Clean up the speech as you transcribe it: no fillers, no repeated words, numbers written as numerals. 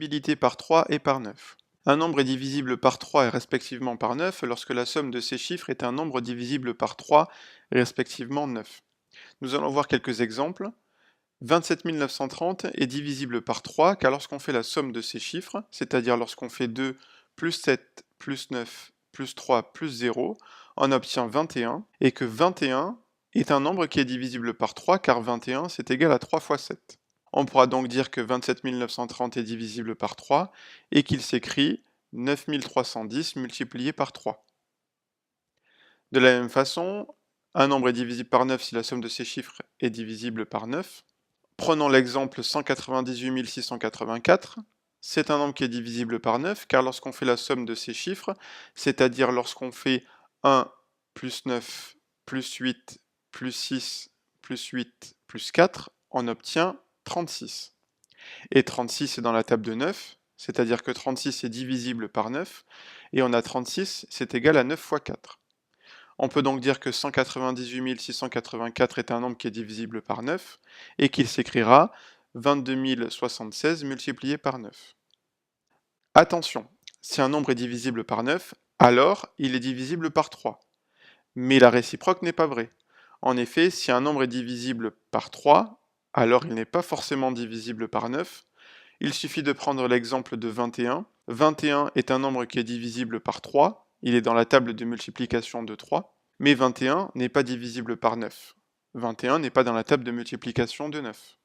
divisibilité par 3 et par 9. Un nombre est divisible par 3 et respectivement par 9 lorsque la somme de ces chiffres est un nombre divisible par 3 et respectivement 9. Nous allons voir quelques exemples. 27 930 est divisible par 3 car lorsqu'on fait la somme de ces chiffres, c'est-à-dire lorsqu'on fait 2 plus 7 plus 9 plus 3 plus 0, on obtient 21 et que 21 est un nombre qui est divisible par 3 car 21 c'est égal à 3 fois 7. On pourra donc dire que 27 930 est divisible par 3 et qu'il s'écrit 9310 multiplié par 3. De la même façon, un nombre est divisible par 9 si la somme de ses chiffres est divisible par 9. Prenons l'exemple 198 684. C'est un nombre qui est divisible par 9 car lorsqu'on fait la somme de ces chiffres, c'est-à-dire lorsqu'on fait 1 plus 9 plus 8 plus 6 plus 8 plus 4, on obtient 36. Et 36 est dans la table de 9, c'est-à-dire que 36 est divisible par 9, et on a 36, c'est égal à 9 fois 4. On peut donc dire que 198 684 est un nombre qui est divisible par 9, et qu'il s'écrira 22 076 multiplié par 9. Attention, si un nombre est divisible par 9, alors il est divisible par 3. Mais la réciproque n'est pas vraie. En effet, si un nombre est divisible par 3, alors il n'est pas forcément divisible par 9. Il suffit de prendre l'exemple de 21. 21 est un nombre qui est divisible par 3, il est dans la table de multiplication de 3, mais 21 n'est pas divisible par 9. 21 n'est pas dans la table de multiplication de 9.